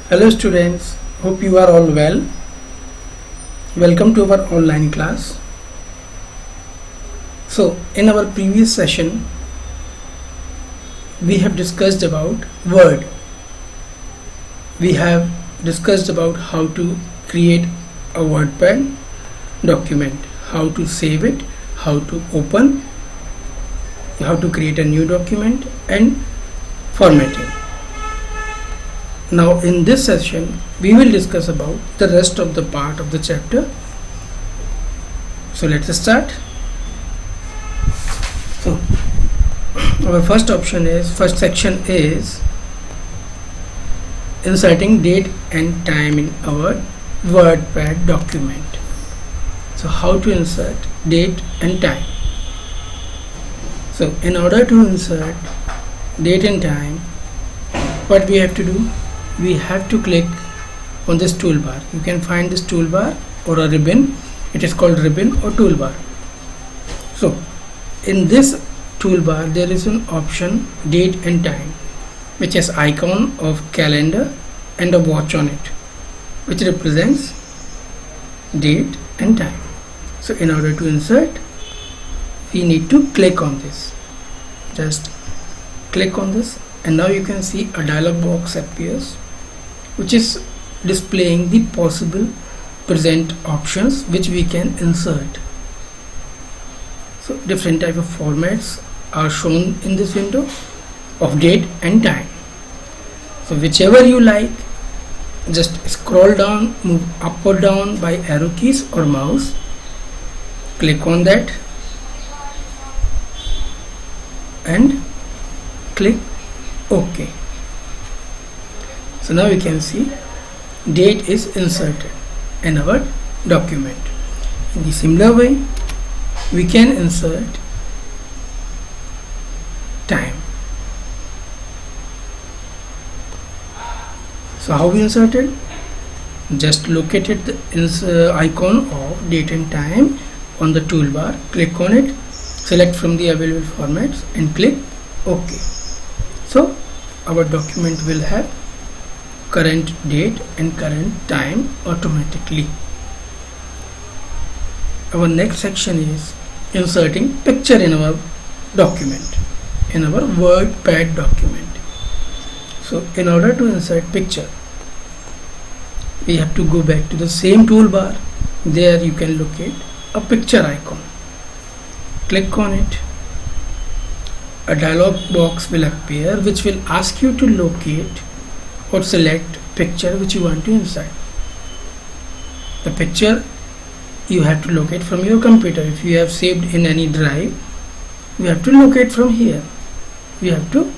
Hello students, hope you are all well. Welcome to our online class. So in our previous session we have discussed about Word. We have discussed about how to create a WordPad document, how to save it, how to open, how to create a new document and formatting. Now in this session we will discuss about the rest of the part of the chapter. So let's start. So our first section is inserting date and time in our WordPad document. So how to insert date and time. So in order to insert date and time, what we have to do, we have to click on this toolbar. You can find this toolbar or a ribbon. It is called ribbon or toolbar. So in this toolbar there is an option date and time, which is icon of calendar and a watch on it, which represents date and time. So in order to insert, we need to click on this. Just click on this and now you can see a dialog box appears, which is displaying the possible present options which we can insert. So different type of formats are shown in this window of date and time. So whichever you like, just scroll down, move up or down by arrow keys or mouse, click on that and click OK. So now you can see date is inserted in our document. In the similar way, we can insert time. So how we insert it? Just located the icon of date and time on the toolbar, click on it, select from the available formats and click OK. So our document will have current date and current time automatically. Our next section is inserting picture in our document, in our WordPad document. So in order to insert picture, we have to go back to the same toolbar. There you can locate a picture icon. Click on it. A dialog box will appear which will ask you to locate or select picture which you want to insert. The picture you have to locate from your computer. If you have saved in any drive, you have to locate from here. You have to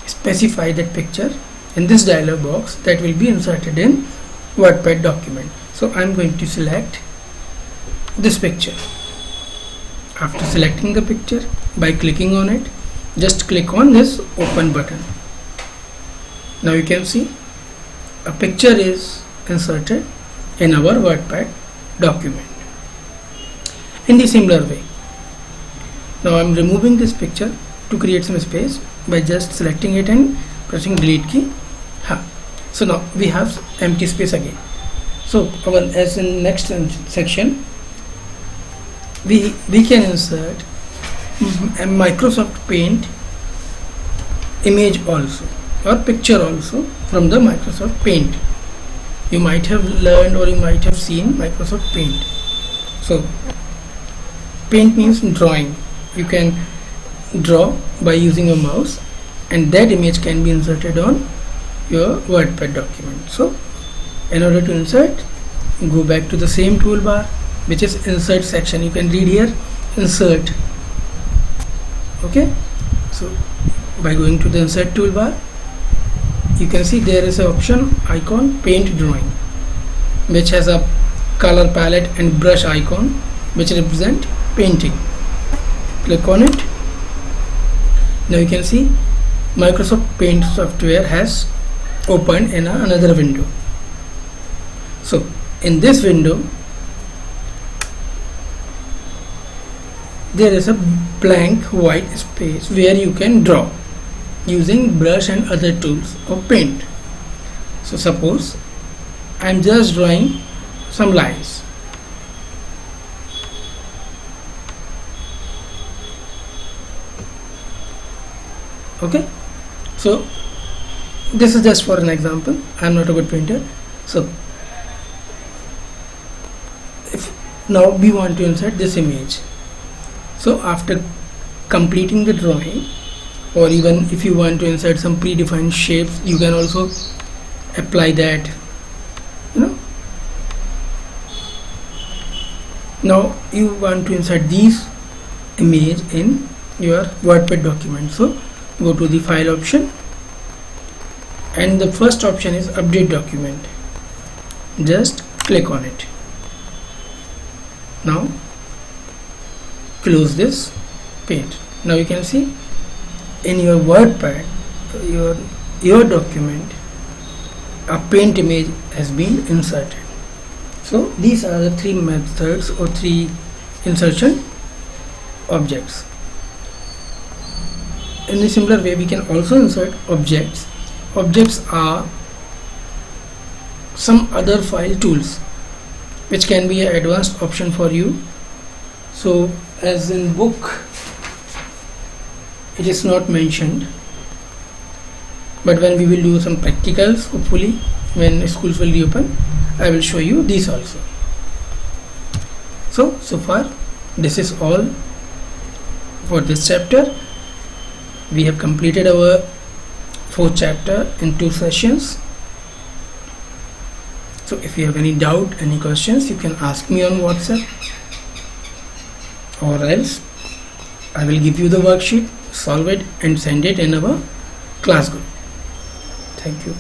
specify that picture in this dialog box that will be inserted in WordPad document. So I'm going to select this picture. After selecting the picture, by clicking on it, just click on this open button. Now you can see a picture is inserted in our WordPad document. In the similar way, now I'm removing this picture to create some space by just selecting it and pressing delete key. So now we have empty space again. So as in next section, we can insert a Microsoft Paint image also or picture also from the Microsoft Paint. You might have learned or you might have seen Microsoft Paint. So Paint means drawing. You can draw by using a mouse and that image can be inserted on your WordPad document. So in order to insert, go back to the same toolbar, which is insert section. You can read here insert. Okay, so by going to the insert toolbar, you can see there is an option icon paint drawing, which has a color palette and brush icon which represent painting. Click on it. Now you can see Microsoft Paint software has opened in another window. So in this window there is a blank white space where you can draw using brush and other tools of paint. So suppose I'm just drawing some lines. Okay, so this is just for an example. I'm not a good painter. So if now we want to insert this image, so after completing the drawing, or even if you want to insert some predefined shapes, you can also apply that, you know. Now you want to insert these image in your WordPad document, so go to the file option, and the first option is update document. Just click on it. Now close this, paint. Now you can see in your WordPad, your document, a paint image has been inserted. So these are the three methods or three insertion objects. In a similar way, we can also insert objects. Objects are some other file tools which can be an advanced option for you. So as in book it is not mentioned, but when we will do some practicals, hopefully when schools will reopen, I will show you these also. So far this is all for this chapter. We have completed our fourth chapter in 2 sessions. So if you have any doubt, any questions, you can ask me on WhatsApp, or else I will give you the worksheet, solve it and send it in our class group. Thank you.